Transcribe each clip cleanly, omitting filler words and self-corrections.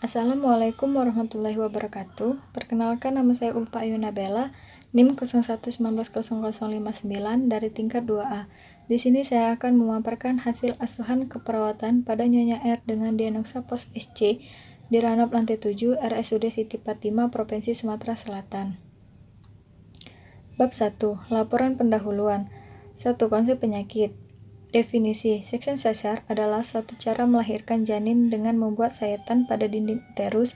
Assalamualaikum warahmatullahi wabarakatuh. Perkenalkan, nama saya Ulfa Ayu Nabela, NIM 01190059 dari tingkat 2A. Di sini saya akan memaparkan hasil asuhan keperawatan pada Nyonya R dengan diagnosa pos SC di Ranop Lantai 7 RSUD Siti Fatimah, Provinsi Sumatera Selatan. Bab 1. Laporan pendahuluan. 1. Konsep penyakit. Definisi, seksen sesar adalah suatu cara melahirkan janin dengan membuat sayatan pada dinding uterus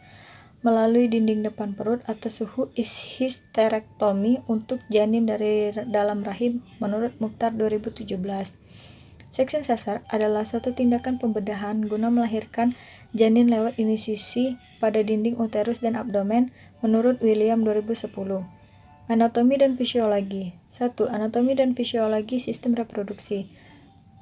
melalui dinding depan perut atau suhu histerektomi untuk janin dari dalam rahim menurut Mukhtar 2017. Seksen sesar adalah suatu tindakan pembedahan guna melahirkan janin lewat inisisi pada dinding uterus dan abdomen menurut William 2010. Anatomi dan fisiologi. 1. Anatomi dan fisiologi sistem reproduksi.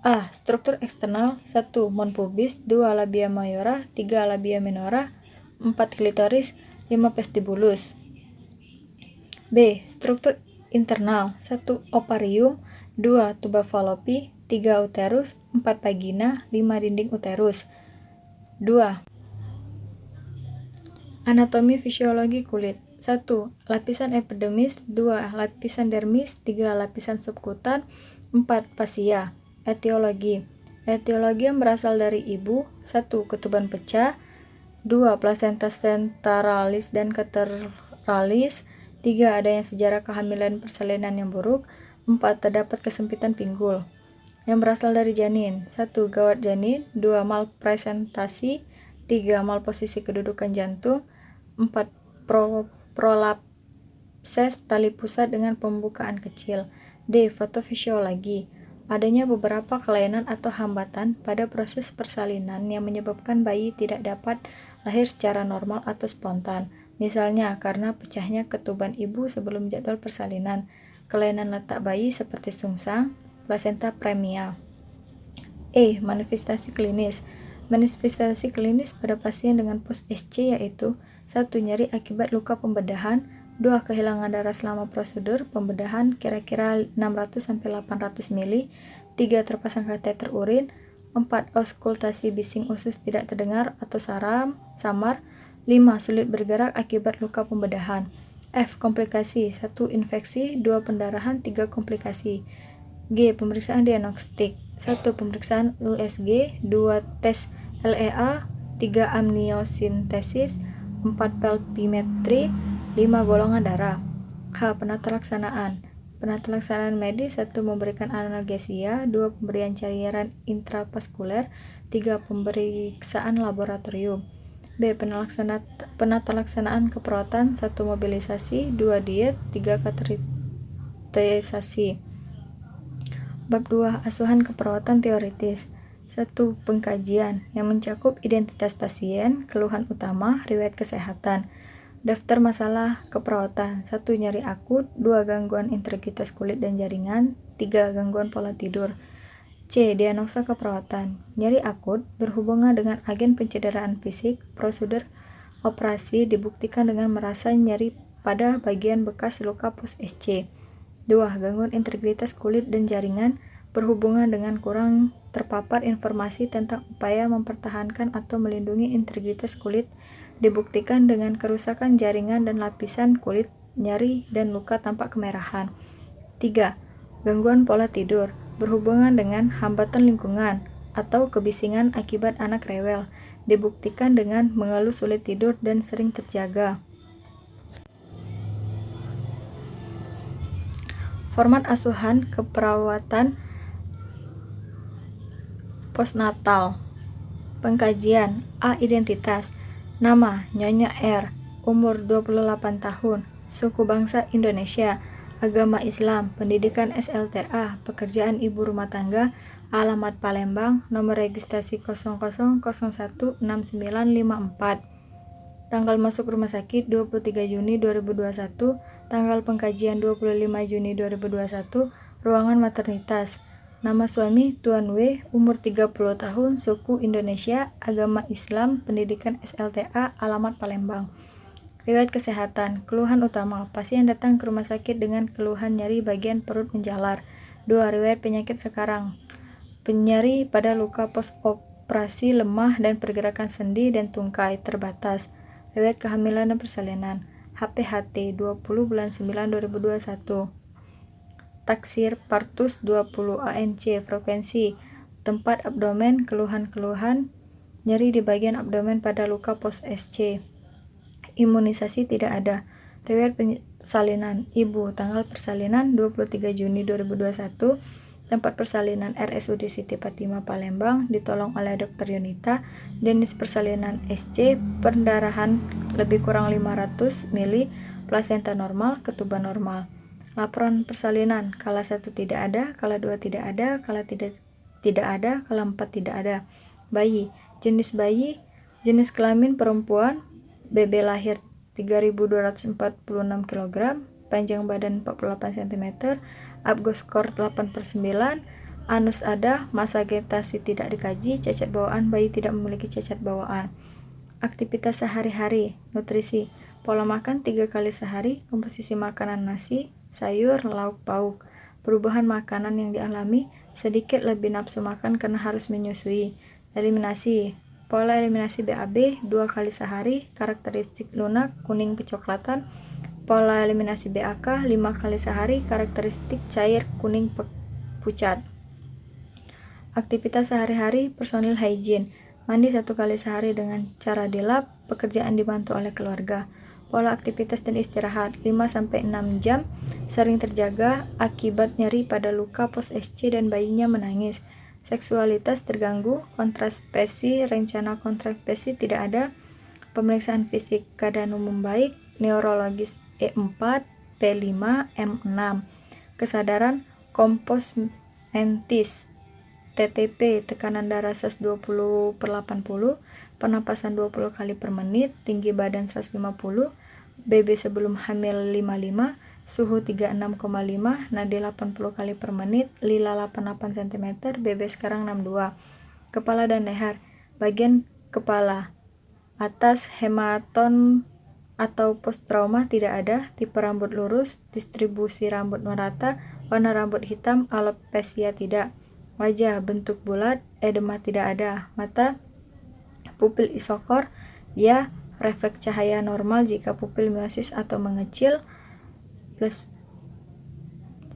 A. Struktur eksternal. 1. Mon pubis, 2. Labia mayora, 3. Labia minora, 4. Klitoris, 5. Vestibulus. B. Struktur internal. 1. Ovarium, 2. Tuba fallopi, 3. Uterus, 4. vagina, 5. Dinding uterus. 2. Anatomi fisiologi kulit. 1. Lapisan epidermis, 2. Lapisan dermis, 3. Lapisan subkutan, 4. Fasia. Etiologi. Etiologi yang berasal dari ibu. 1. Ketuban pecah, 2. Plasenta centralis dan cataralis, 3. Adanya sejarah kehamilan persalinan yang buruk, 4. Terdapat kesempitan pinggul. Yang berasal dari janin. 1. Gawat janin, 2. Malpresentasi, 3. Malposisi kedudukan jantung, 4. Prolapses tali pusat dengan pembukaan kecil. D. Fotofisiologi. Adanya beberapa kelainan atau hambatan pada proses persalinan yang menyebabkan bayi tidak dapat lahir secara normal atau spontan. Misalnya, karena pecahnya ketuban ibu sebelum jadwal persalinan, kelainan letak bayi seperti sungsang, plasenta premia. E. Manifestasi klinis. Manifestasi klinis pada pasien dengan pos SC yaitu 1. Nyeri akibat luka pembedahan, 2. Kehilangan darah selama prosedur pembedahan kira-kira 600-800 ml, 3. Terpasang kateter urin, 4. Auskultasi bising usus tidak terdengar atau samar, 5. Sulit bergerak akibat luka pembedahan. F. Komplikasi. 1. Infeksi, 2. Pendarahan, 3. Komplikasi. G. Pemeriksaan diagnostik. 1. Pemeriksaan USG, 2. Tes LEA, 3. Amniosintesis, 4. Pelvimetri, 5. Golongan darah. H. Penata laksanaan. Penata laksanaan medis. 1. Memberikan analgesia, 2. Pemberian cairan intravaskuler, 3. Pemeriksaan laboratorium. B. Penata laksanaan keperawatan. 1. Mobilisasi, 2. Diet, 3. kateterisasi. Bab 2. Asuhan keperawatan teoritis. 1. Pengkajian yang mencakup identitas pasien, keluhan utama, riwayat kesehatan. Daftar masalah keperawatan. 1. Nyeri akut, 2. Gangguan integritas kulit dan jaringan, 3. Gangguan pola tidur. C. Diagnosa keperawatan. Nyeri akut berhubungan dengan agen pencederaan fisik. Prosedur operasi dibuktikan dengan merasa nyeri pada bagian bekas luka pos SC. 2. Gangguan integritas kulit dan jaringan berhubungan dengan kurang terpapar informasi tentang upaya mempertahankan atau melindungi integritas kulit, dibuktikan dengan kerusakan jaringan dan lapisan kulit, nyeri, dan luka tampak kemerahan. 3. Gangguan pola tidur berhubungan dengan hambatan lingkungan atau kebisingan akibat anak rewel, dibuktikan dengan mengeluh sulit tidur dan sering terjaga. Format asuhan keperawatan postnatal. Pengkajian. A. Identitas. Nama, Nyonya R. Umur 28 tahun. Suku bangsa Indonesia. Agama Islam. Pendidikan SLTA. Pekerjaan ibu rumah tangga. Alamat Palembang. Nomor registrasi 00016954. Tanggal masuk rumah sakit 23 Juni 2021. Tanggal pengkajian 25 Juni 2021. Ruangan maternitas. Nama suami Tuan W. Umur 30 tahun. Suku Indonesia. Agama Islam. Pendidikan SLTA. Alamat Palembang. Riwayat kesehatan. Keluhan utama. Pasien datang ke rumah sakit dengan keluhan nyeri bagian perut menjalar. 2. Riwayat penyakit sekarang. Penyeri pada luka post operasi lemah dan pergerakan sendi dan tungkai terbatas. Riwayat kehamilan dan persalinan. HPHT 20 bulan 9 2021. Taksir partus 20 ANC. Frekuensi tempat abdomen, keluhan-keluhan nyeri di bagian abdomen pada luka pos SC. Imunisasi tidak ada. Riwayat persalinan. Ibu, tanggal persalinan 23 Juni 2021. Tempat persalinan RSUD Siti Fatimah Palembang, ditolong oleh Dr. Yunita. Jenis persalinan SC, pendarahan lebih kurang 500 mili, plasenta normal, ketuban normal. Laporan persalinan, kala 1 tidak ada, kala 2 tidak ada, kala 3 tidak ada, kala 4 tidak ada. Bayi, jenis kelamin perempuan, BB lahir 3.246 kg, panjang badan 48 cm, Apgar skor 8/9, anus ada, masa gestasi tidak dikaji, cacat bawaan, bayi tidak memiliki cacat bawaan. Aktivitas sehari-hari, nutrisi, pola makan 3 kali sehari, komposisi makanan nasi, sayur, lauk pauk. Perubahan makanan yang dialami, sedikit lebih nafsu makan karena harus menyusui. Eliminasi, pola eliminasi BAB 2 kali sehari, karakteristik lunak, kuning kecoklatan. Pola eliminasi BAK 5 kali sehari, karakteristik cair, kuning pucat. Aktivitas sehari-hari, personil hygiene, mandi 1 kali sehari dengan cara dilap, pekerjaan dibantu oleh keluarga. Pola aktivitas dan istirahat 5-6 jam, sering terjaga akibat nyeri pada luka pos SC dan bayinya menangis. Seksualitas terganggu, kontrasepsi, rencana kontrasepsi tidak ada. Pemeriksaan fisik keadaan umum baik, neurologis E4, P5, M6. Kesadaran kompos mentis, TTP, tekanan darah 120/80, pernapasan 20 kali per menit, tinggi badan 150, BB sebelum hamil 55, suhu 36,5, nadi 80 kali per menit, lila 88 cm, BB sekarang 62. Kepala dan leher, bagian kepala atas hematon atau post trauma tidak ada, tipe rambut lurus, distribusi rambut merata, warna rambut hitam, alopecia tidak. Wajah bentuk bulat, edema tidak ada. Mata, pupil isokor, ya, refleks cahaya normal jika pupil miosis atau mengecil, plus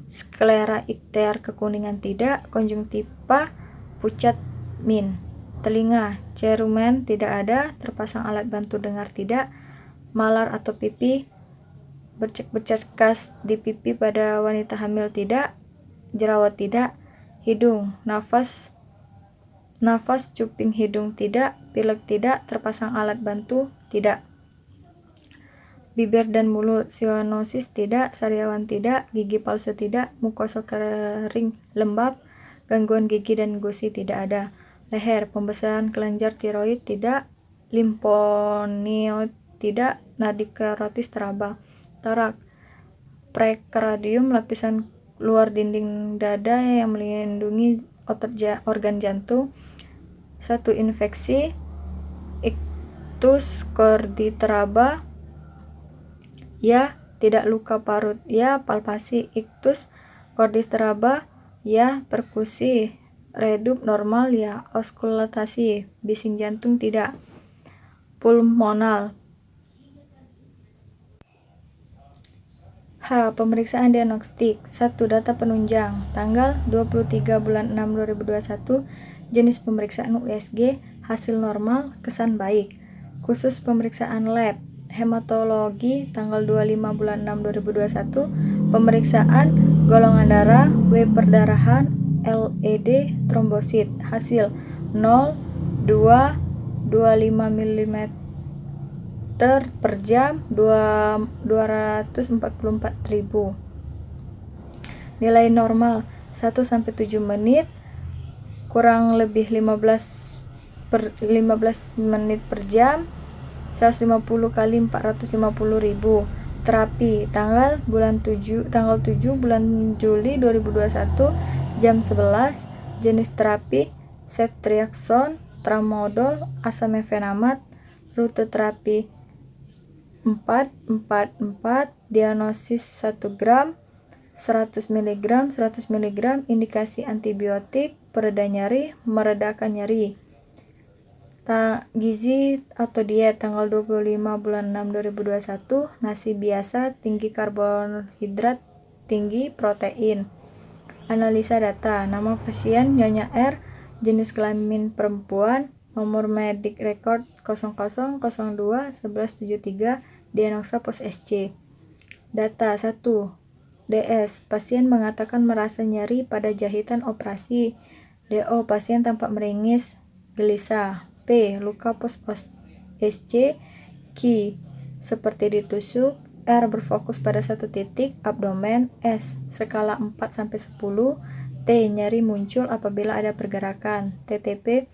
sklera iktear kekuningan tidak, konjungtiva pucat min. Telinga, cerumen tidak ada, terpasang alat bantu dengar tidak, malar atau pipi, bercak-bercak khas di pipi pada wanita hamil tidak, jerawat tidak. Hidung, nafas cuping hidung tidak, pilek tidak, terpasang alat bantu tidak. Bibir dan mulut, sianosis tidak, sariawan tidak, gigi palsu tidak, mukosa kering lembab, gangguan gigi dan gusi tidak ada. Leher, pembesaran kelenjar tiroid tidak, limfonoid tidak, nadi karotis teraba. Torak, prekardium, lapisan luar dinding dada yang melindungi organ jantung. 1 infeksi, iktus kordi teraba, ya, tidak luka parut, ya, palpasi iktus kordis teraba, ya, perkusi redup normal, ya, auskultasi bising jantung tidak. Pulmonal. H. Pemeriksaan diagnostik. 1. Data penunjang. Tanggal 23 bulan 6 2021. Jenis pemeriksaan USG. Hasil normal, kesan baik. Khusus pemeriksaan lab. Hematologi. Tanggal 25 bulan 6 2021. Pemeriksaan golongan darah, W perdarahan, LED, trombosit. Hasil 0,225 mm per jam, 244.000. Nilai normal 1-7 menit, kurang lebih 15 menit per jam, 150 kali 450.000. Terapi tanggal 7 bulan Juli 2021, jam 11. Jenis terapi ceftriaxone, tramadol, asam mefenamat. Rute terapi 4-4-4, diagnosis 1 gram, 100 mg, indikasi antibiotik, pereda nyeri, meredakan nyeri. Gizi atau diet tanggal 25 bulan 6 2021, nasi biasa, tinggi karbohidrat, tinggi protein. Analisa data, nama pasien Nyonya R, jenis kelamin perempuan, nomor medik rekord 0002-1173, diagnosa pos SC. Data 1. DS, pasien mengatakan merasa nyeri pada jahitan operasi. DO, pasien tampak meringis, gelisah. P, luka pos SC, Q, seperti ditusuk. R, berfokus pada satu titik, abdomen. S, skala 4-10. T, nyeri muncul apabila ada pergerakan. TTP,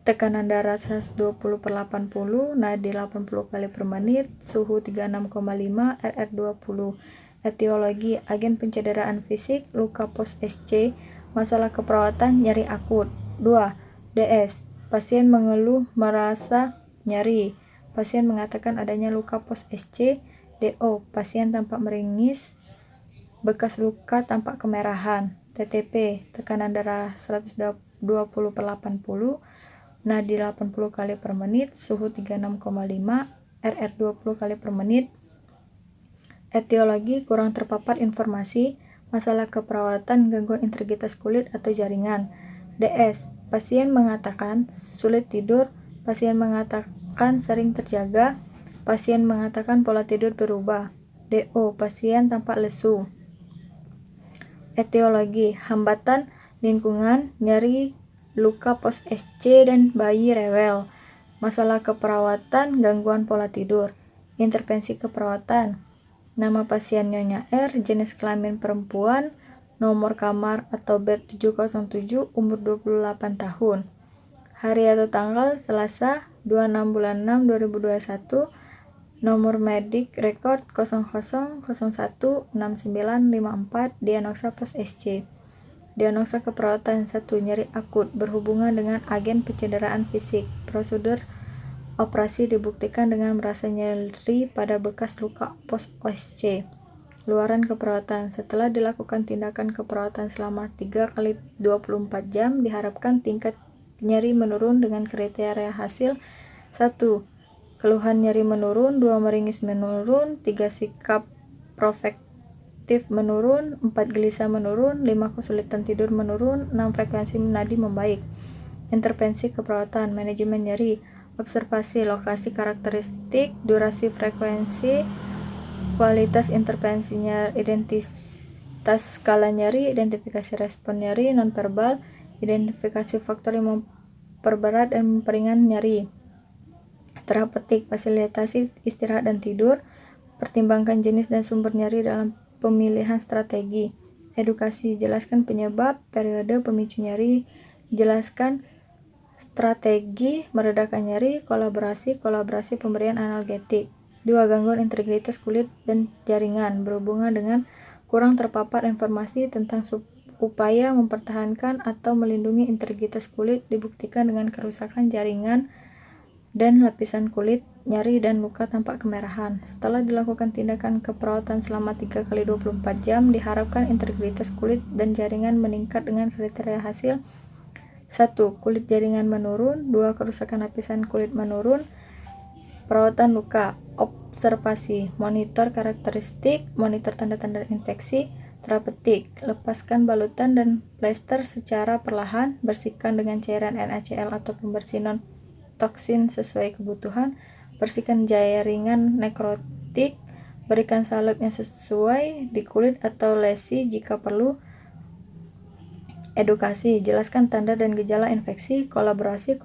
tekanan darah 120/80, nadi 80 kali per menit, suhu 36,5, RR 20. Etiologi, agen pencederaan fisik, luka pos SC, masalah keperawatan, nyeri akut. 2. DS, pasien mengeluh merasa nyeri. Pasien mengatakan adanya luka pos SC. DO, pasien tampak meringis, bekas luka tampak kemerahan. TTP, tekanan darah 120/80, nadi 80 kali per menit, suhu 36,5, RR 20 kali per menit. Etiologi, kurang terpapar informasi, masalah keperawatan, gangguan integritas kulit atau jaringan. DS, pasien mengatakan sulit tidur, pasien mengatakan sering terjaga, pasien mengatakan pola tidur berubah. DO, pasien tampak lesu. Etiologi, hambatan lingkungan, nyeri, luka pos SC dan bayi rewel. Masalah keperawatan, gangguan pola tidur. Intervensi keperawatan, nama pasien Nyonya R, jenis kelamin perempuan, nomor kamar atau bed 707, umur 28 tahun. Hari atau tanggal Selasa 26 bulan 6 2021, nomor medik rekord 00016954, diagnosa pos SC. Diagnosa keperawatan 1. Nyeri akut berhubungan dengan agen pencederaan fisik. Prosedur operasi dibuktikan dengan merasa nyeri pada bekas luka pos SC. Luaran keperawatan, setelah dilakukan tindakan keperawatan selama 3x24 jam, diharapkan tingkat nyeri menurun dengan kriteria hasil. 1. Keluhan nyeri menurun, 2. Meringis menurun, 3. Sikap proaktif menurun, 4. Gelisah menurun, 5. Kesulitan tidur menurun, 6. Frekuensi nadi membaik. Intervensi keperawatan, manajemen nyeri, observasi lokasi karakteristik, durasi frekuensi, kualitas intervensinya, identitas skala nyeri, identifikasi respon nyeri nonverbal, identifikasi faktor yang memperberat dan memperingan nyeri. Terapeutik, fasilitasi istirahat dan tidur, pertimbangkan jenis dan sumber nyeri dalam pemilihan strategi. Edukasi, jelaskan penyebab, periode, pemicu nyeri, jelaskan strategi meredakan nyeri, kolaborasi pemberian analgetik. 2. Gangguan integritas kulit dan jaringan berhubungan dengan kurang terpapar informasi tentang upaya mempertahankan atau melindungi integritas kulit, dibuktikan dengan kerusakan jaringan dan lapisan kulit, nyeri dan luka tampak kemerahan. Setelah dilakukan tindakan keperawatan selama 3x24 jam, diharapkan integritas kulit dan jaringan meningkat dengan kriteria hasil. 1. Kulit jaringan menurun, 2. Kerusakan lapisan kulit menurun. Perawatan luka, observasi, monitor karakteristik, monitor tanda-tanda infeksi. Terapeutik, lepaskan balutan dan plester secara perlahan, bersihkan dengan cairan NaCl atau pembersih non-toksin sesuai kebutuhan, bersihkan jaringan nekrotik, berikan salep yang sesuai di kulit atau lesi jika perlu. Edukasi, jelaskan tanda dan gejala infeksi, kolaborasi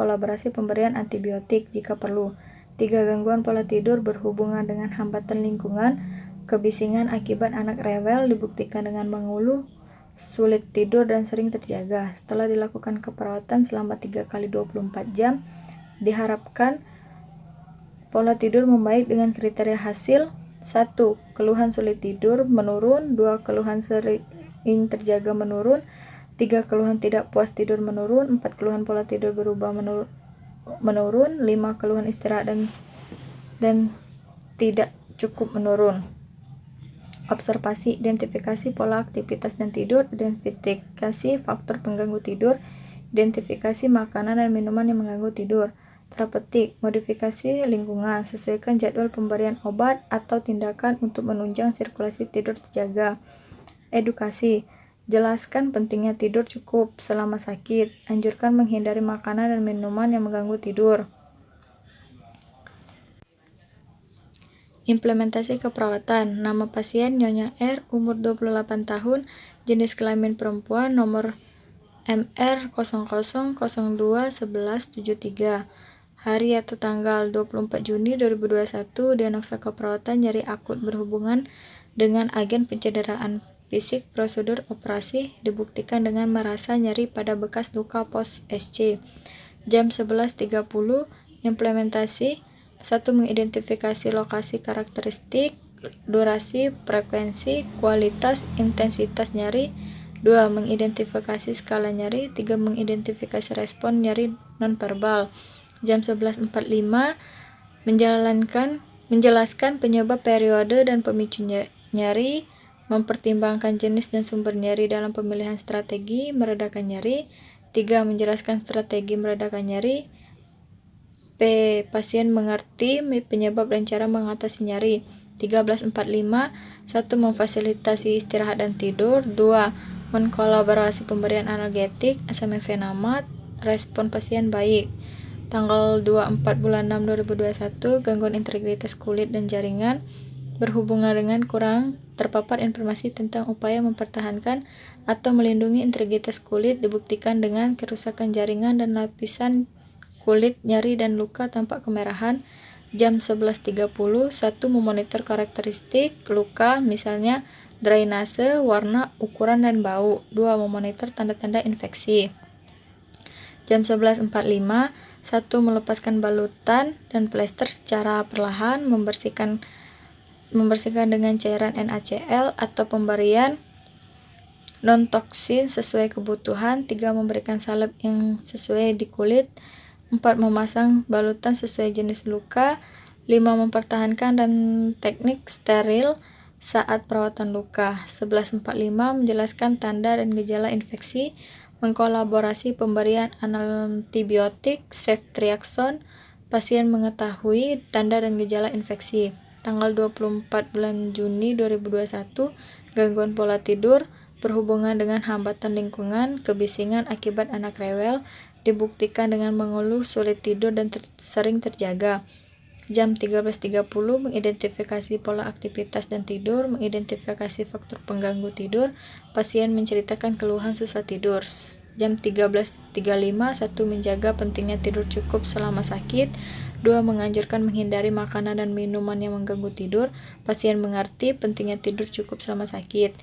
pemberian antibiotik jika perlu. 3. Gangguan pola tidur berhubungan dengan hambatan lingkungan, kebisingan akibat anak rewel, dibuktikan dengan mengeluh, sulit tidur dan sering terjaga. Setelah dilakukan keperawatan selama 3x24 jam, diharapkan pola tidur membaik dengan kriteria hasil. 1. Keluhan sulit tidur menurun, 2. Keluhan sering terjaga menurun, 3. Keluhan tidak puas tidur menurun, 4. Keluhan pola tidur berubah menurun, 5. Keluhan istirahat dan tidak cukup menurun. Observasi, identifikasi pola aktivitas dan tidur, identifikasi faktor pengganggu tidur, Identifikasi makanan dan minuman yang mengganggu tidur. Terpetik, modifikasi lingkungan, sesuaikan jadwal pemberian obat atau tindakan untuk menunjang sirkulasi tidur terjaga. Edukasi, jelaskan pentingnya tidur cukup selama sakit, anjurkan menghindari makanan dan minuman yang mengganggu tidur. Implementasi keperawatan, nama pasien Nyonya R, umur 28 tahun, jenis kelamin perempuan, nomor MR 00021173, hari atau tanggal 24 Juni 2021, diagnosa keperawatan nyeri akut berhubungan dengan agen pencederaan fisik, prosedur operasi, dibuktikan dengan merasa nyeri pada bekas luka pos SC. Jam 11.30, implementasi 1. Mengidentifikasi lokasi karakteristik, durasi, frekuensi, kualitas, intensitas nyeri. 2. Mengidentifikasi skala nyeri. 3. Mengidentifikasi respon nyeri nonverbal. Jam 11.45, menjelaskan penyebab, periode, dan pemicu nyeri, mempertimbangkan jenis dan sumber nyeri dalam pemilihan strategi meredakan nyeri. 3. Menjelaskan strategi meredakan nyeri. P. Pasien mengerti penyebab dan cara mengatasi nyeri. 13.45, 1. Memfasilitasi istirahat dan tidur. 2. Mengkolaborasi pemberian analgetik, acetaminophen, respon pasien baik. Tanggal 24 bulan 6 2021, gangguan integritas kulit dan jaringan berhubungan dengan kurang terpapar informasi tentang upaya mempertahankan atau melindungi integritas kulit, dibuktikan dengan kerusakan jaringan dan lapisan kulit, nyeri dan luka tampak kemerahan. Jam 11.30, 1. Memonitor karakteristik luka, misalnya drainase, warna, ukuran, dan bau. 2. Memonitor tanda-tanda infeksi. Jam 11.45, 1. Melepaskan balutan dan plester secara perlahan, membersihkan dengan cairan NaCl atau pemberian non-toksin sesuai kebutuhan. 3. Memberikan salep yang sesuai di kulit. 4. Memasang balutan sesuai jenis luka. 5. Mempertahankan dan teknik steril saat perawatan luka. 11.45, menjelaskan tanda dan gejala infeksi, mengkolaborasi pemberian antibiotik, ceftriaxone, pasien mengetahui tanda dan gejala infeksi. Tanggal 24 bulan Juni 2021, gangguan pola tidur berhubungan dengan hambatan lingkungan, kebisingan akibat anak rewel, dibuktikan dengan mengeluh, sulit tidur, dan sering terjaga. Jam 13.30, mengidentifikasi pola aktivitas dan tidur, mengidentifikasi faktor pengganggu tidur, pasien menceritakan keluhan susah tidur. Jam 13.35, 1. Menjaga pentingnya tidur cukup selama sakit. 2. Menganjurkan menghindari makanan dan minuman yang mengganggu tidur, pasien mengerti pentingnya tidur cukup selama sakit.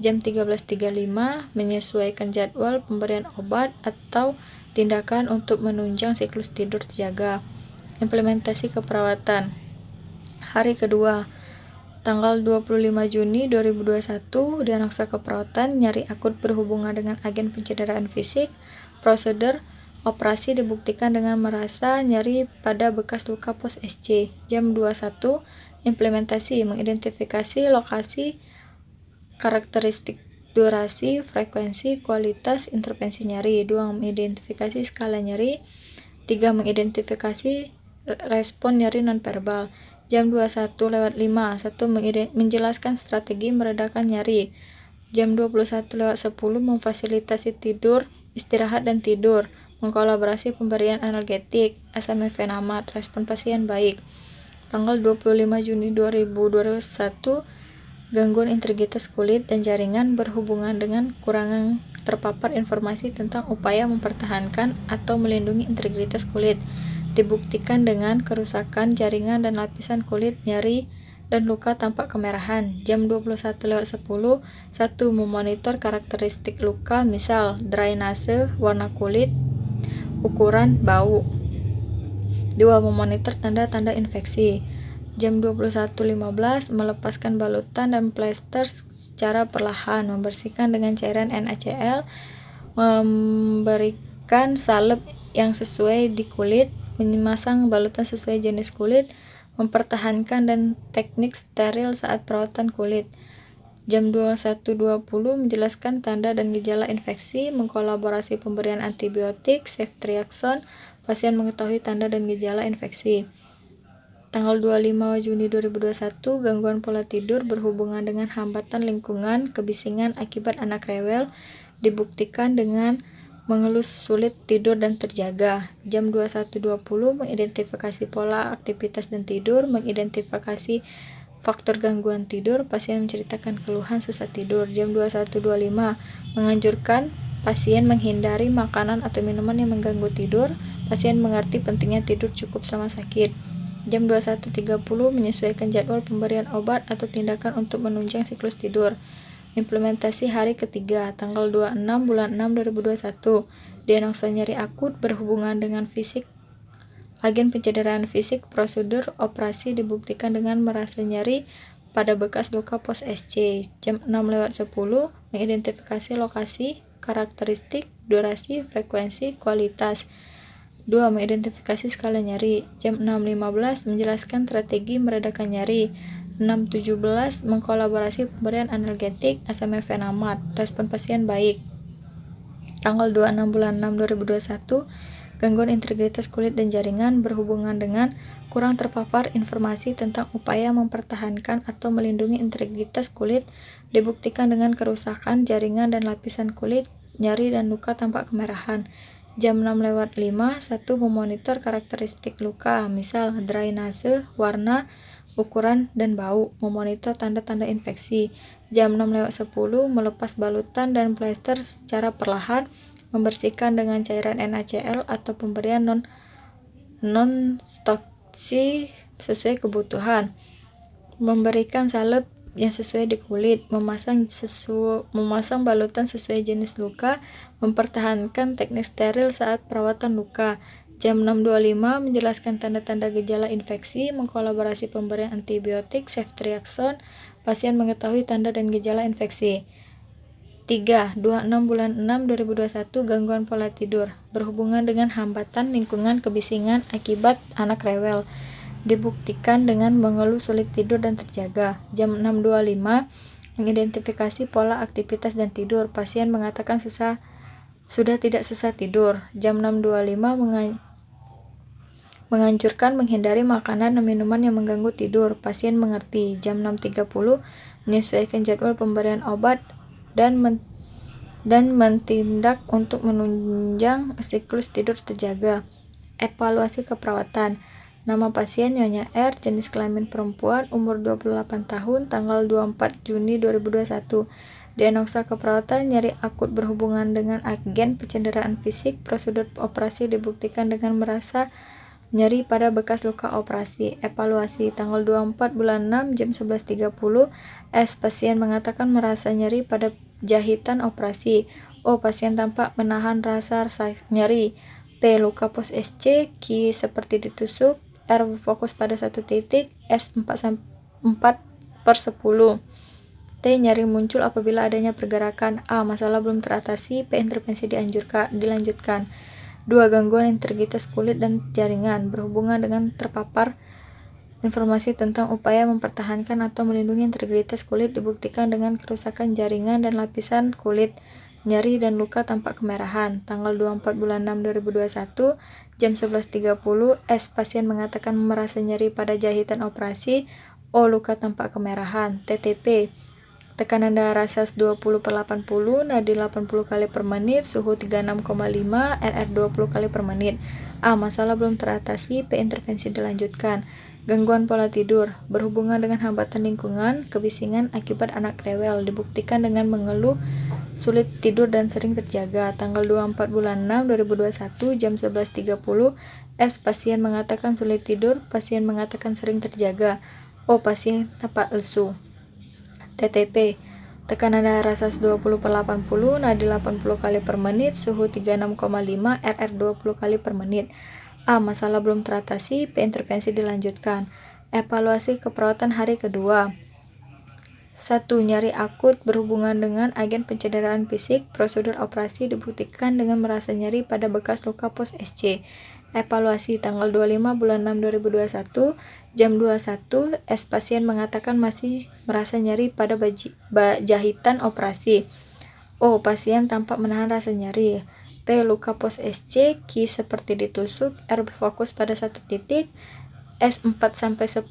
Jam 13.35, menyesuaikan jadwal pemberian obat atau tindakan untuk menunjang siklus tidur terjaga. Implementasi keperawatan. Hari kedua, tanggal 25 Juni 2021, diagnosa keperawatan nyeri akut berhubungan dengan agen pencederaan fisik, prosedur operasi, dibuktikan dengan merasa nyeri pada bekas luka pos SC. Jam 21, implementasi, mengidentifikasi lokasi, karakteristik, durasi, frekuensi, kualitas, intervensi nyeri. 2. Mengidentifikasi skala nyeri. 3. Mengidentifikasi respon nyeri nonverbal. Jam 21.05, 1. Menjelaskan strategi meredakan nyeri. Jam 21.10, memfasilitasi tidur, istirahat, dan tidur, mengkolaborasi pemberian analgetik, acetaminophen, respon pasien baik. Tanggal 25 Juni 2021, gangguan integritas kulit dan jaringan berhubungan dengan kurang terpapar informasi tentang upaya mempertahankan atau melindungi integritas kulit, dibuktikan dengan kerusakan jaringan dan lapisan kulit, nyeri, dan luka tampak kemerahan. Jam 21.10, 1. Memonitor karakteristik luka, misal drainase, warna kulit, ukuran, bau. 2. Memonitor tanda-tanda infeksi. Jam 21.15, melepaskan balutan dan plester secara perlahan, membersihkan dengan cairan NaCl, memberikan salep yang sesuai di kulit, memasang balutan sesuai jenis kulit, mempertahankan dan teknik steril saat perawatan kulit. Jam 21.20 menjelaskan tanda dan gejala infeksi, mengkolaborasi pemberian antibiotik, ceftriaxone, pasien mengetahui tanda dan gejala infeksi. Tanggal 25 Juni 2021, gangguan pola tidur berhubungan dengan hambatan lingkungan, kebisingan akibat anak rewel, dibuktikan dengan mengeluh sulit tidur dan terjaga. Jam 21.20, mengidentifikasi pola aktivitas dan tidur, mengidentifikasi faktor gangguan tidur, pasien menceritakan keluhan susah tidur. Jam 21.25, menganjurkan pasien menghindari makanan atau minuman yang mengganggu tidur, pasien mengerti pentingnya tidur cukup sama sakit. Jam 21.30, menyesuaikan jadwal pemberian obat atau tindakan untuk menunjang siklus tidur. Implementasi hari ketiga, tanggal 26 bulan 6 2021. Diagnosa nyeri akut berhubungan dengan fisik, agen pencederaan fisik, prosedur operasi dibuktikan dengan merasa nyeri pada bekas luka pos SC. Jam 6:10, mengidentifikasi lokasi, karakteristik, durasi, frekuensi, kualitas. 2. Mengidentifikasi skala nyeri. Jam 6.15, menjelaskan strategi meredakan nyeri. 6.17, mengkolaborasi pemberian analgetik, acetaminophen. Respon pasien baik. Tanggal 26 bulan 6 2021, gangguan integritas kulit dan jaringan berhubungan dengan kurang terpapar informasi tentang upaya mempertahankan atau melindungi integritas kulit, dibuktikan dengan kerusakan jaringan dan lapisan kulit, nyeri dan luka tampak kemerahan. Jam 6:05, 1. Memonitor karakteristik luka, misal drainase, warna, ukuran, dan bau. Memonitor tanda-tanda infeksi. Jam 6:10, melepas balutan dan plester secara perlahan, membersihkan dengan cairan NaCl atau pemberian non-toksik sesuai kebutuhan. Memberikan salep yang sesuai di kulit, memasang balutan sesuai jenis luka, mempertahankan teknik steril saat perawatan luka. Jam 6.25, menjelaskan tanda-tanda gejala infeksi, mengkolaborasi pemberian antibiotik, ceftriaxone, pasien mengetahui tanda dan gejala infeksi. 3. 26 bulan 6 2021, gangguan pola tidur berhubungan dengan hambatan lingkungan, kebisingan akibat anak rewel, dibuktikan dengan mengeluh sulit tidur dan terjaga. Jam 6.25, mengidentifikasi pola aktivitas dan tidur, pasien mengatakan sudah tidak susah tidur. Jam 6.25, menganjurkan menghindari makanan dan minuman yang mengganggu tidur, pasien mengerti. Jam 6.30, menyesuaikan jadwal pemberian obat dan mentindak untuk menunjang siklus tidur terjaga. Evaluasi keperawatan. Nama pasien Nyonya R, jenis kelamin perempuan, umur 28 tahun, tanggal 24 Juni 2021. Diagnosa keperawatan nyeri akut berhubungan dengan agen pencederaan fisik, prosedur operasi dibuktikan dengan merasa nyeri pada bekas luka operasi. Evaluasi, tanggal 24 bulan 6 jam 11.30, S, pasien mengatakan merasa nyeri pada jahitan operasi. O, pasien tampak menahan rasa nyeri. P, luka pos SC, Q seperti ditusuk, R fokus pada satu titik, S 4/10. T, nyeri muncul apabila adanya pergerakan. A, masalah belum teratasi, P, intervensi dilanjutkan. 2. Gangguan integritas kulit dan jaringan berhubungan dengan terpapar informasi tentang upaya mempertahankan atau melindungi integritas kulit, dibuktikan dengan kerusakan jaringan dan lapisan kulit, nyeri dan luka tampak kemerahan. Tanggal 24 bulan 6 2021, jam 11.30, S, pasien mengatakan merasa nyeri pada jahitan operasi. O, luka tampak kemerahan. TTP, tekanan darah 120/80, nadi 80 kali per menit, suhu 36,5, RR 20 kali per menit. A, masalah belum teratasi, P, intervensi dilanjutkan. Gangguan pola tidur berhubungan dengan hambatan lingkungan, kebisingan akibat anak rewel, dibuktikan dengan mengeluh sulit tidur dan sering terjaga. Tanggal 24 bulan 6 2021, jam 11.30, S, pasien mengatakan sulit tidur, pasien mengatakan sering terjaga. O, pasien tampak lesu. TTP, tekanan darah 120/80, nadi 80 kali per menit, suhu 36,5, RR 20 kali per menit. A, masalah belum teratasi, P, intervensi dilanjutkan. Evaluasi keperawatan hari kedua. 1. Nyeri akut berhubungan dengan agen pencederaan fisik, prosedur operasi dibuktikan dengan merasa nyeri pada bekas luka pos SC. Evaluasi tanggal 25 bulan 6 2021 jam 21 S pasien mengatakan masih merasa nyeri pada jahitan operasi. O. Pasien tampak menahan rasa nyeri. P. Luka pos SC, Q seperti ditusuk, R berfokus pada satu titik, S 4-10,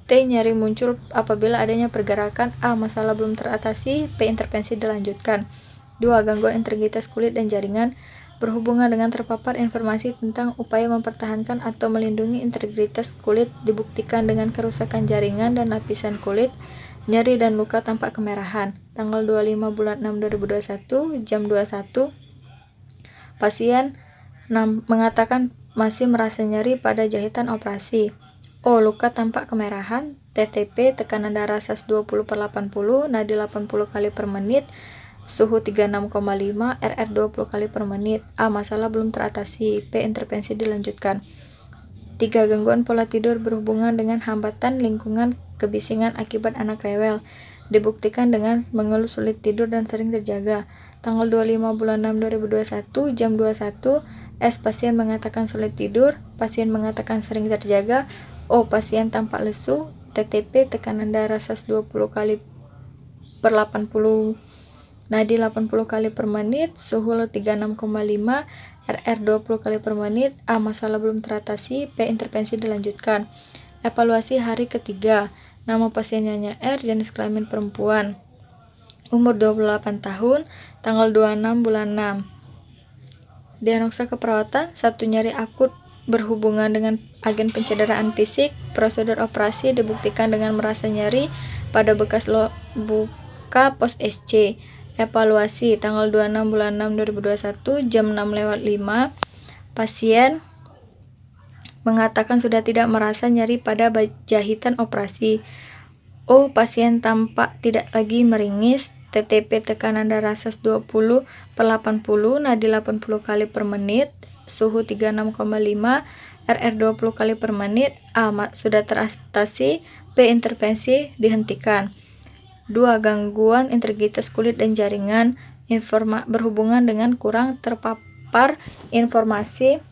T. Nyeri muncul apabila adanya pergerakan, A. Masalah belum teratasi, P. Intervensi dilanjutkan. 2. Gangguan integritas kulit dan jaringan berhubungan dengan terpapar informasi tentang upaya mempertahankan atau melindungi integritas kulit dibuktikan dengan kerusakan jaringan dan lapisan kulit, nyeri dan luka tampak kemerahan. Tanggal 25 bulan 6 2021 jam 21 pasien mengatakan masih merasa nyeri pada jahitan operasi. O. Luka tampak kemerahan. TTP tekanan darah 120/80, nadi 80 kali per menit, suhu 36,5, RR 20 kali per menit. A. Masalah belum teratasi, P. Intervensi dilanjutkan. 3. Gangguan pola tidur berhubungan dengan hambatan lingkungan kebisingan akibat anak rewel dibuktikan dengan mengeluh sulit tidur dan sering terjaga. Tanggal 25 bulan 6 2021 jam 21 S. Pasien mengatakan sulit tidur, pasien mengatakan sering terjaga. O. Pasien tampak lesu. TTP tekanan darah 120 kali per 80, nadi 80 kali per menit, suhu 36,5, RR 20 kali per menit. A. Masalah belum teratasi, P. Intervensi dilanjutkan. Evaluasi hari ketiga. Nama pasien Nyonya R, jenis kelamin perempuan, umur 28 tahun, tanggal 26 bulan 6. Diagnosa keperawatan, 1. Nyeri akut berhubungan dengan agen pencederaan fisik. Prosedur operasi dibuktikan dengan merasa nyeri pada bekas buka pos SC. Evaluasi tanggal 26 bulan 6 2021 jam 6:05 pasien mengatakan sudah tidak merasa nyeri pada jahitan operasi. O. Pasien tampak tidak lagi meringis. TTP tekanan darah 120/80, nadi 80 kali per menit, suhu 36,5, RR 20 kali per menit. A. Sudah teratasi, P. Intervensi dihentikan. 2. Gangguan integritas kulit dan jaringan berhubungan dengan kurang terpapar informasi.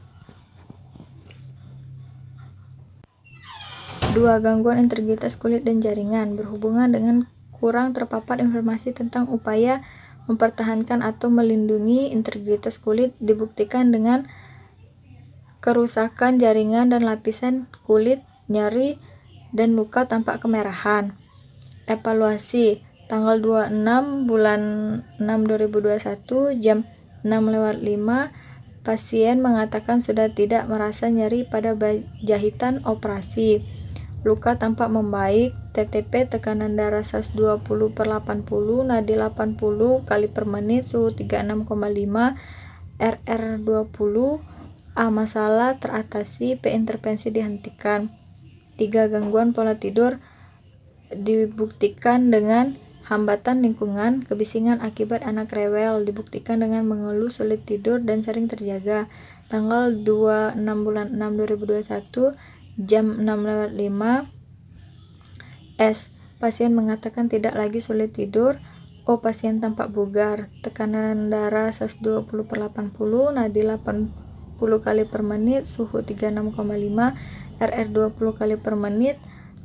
2. Gangguan integritas kulit dan jaringan berhubungan dengan kurang terpapar informasi tentang upaya mempertahankan atau melindungi integritas kulit dibuktikan dengan kerusakan jaringan dan lapisan kulit, nyeri dan luka tampak kemerahan. Evaluasi tanggal 26 bulan 6 2021 jam 6:05 pasien mengatakan sudah tidak merasa nyeri pada jahitan operasi. Luka tampak membaik. TTP tekanan darah 120/80, nadi 80 kali per menit, suhu 36,5, RR 20. A. Masalah teratasi, P. Intervensi dihentikan. 3. Gangguan pola tidur dibuktikan dengan hambatan lingkungan kebisingan akibat anak rewel dibuktikan dengan mengeluh sulit tidur dan sering terjaga. Tanggal 26 bulan 6 2021 jam 6:05 S. Pasien mengatakan tidak lagi sulit tidur. O. Pasien tampak bugar. Tekanan darah 120/80, nadi 80 kali per menit, suhu 36,5, RR 20 kali per menit.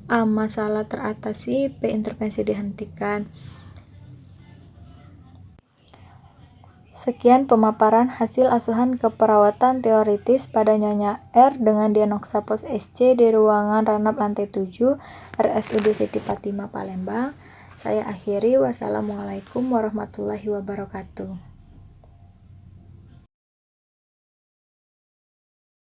A. Masalah teratasi, P. Intervensi dihentikan. Sekian pemaparan hasil asuhan keperawatan teoritis pada Nyonya R dengan diagnosa pos SC di ruangan Ranap lantai 7 RSUD Siti Fatimah Palembang. Saya akhiri. Wassalamualaikum warahmatullahi wabarakatuh.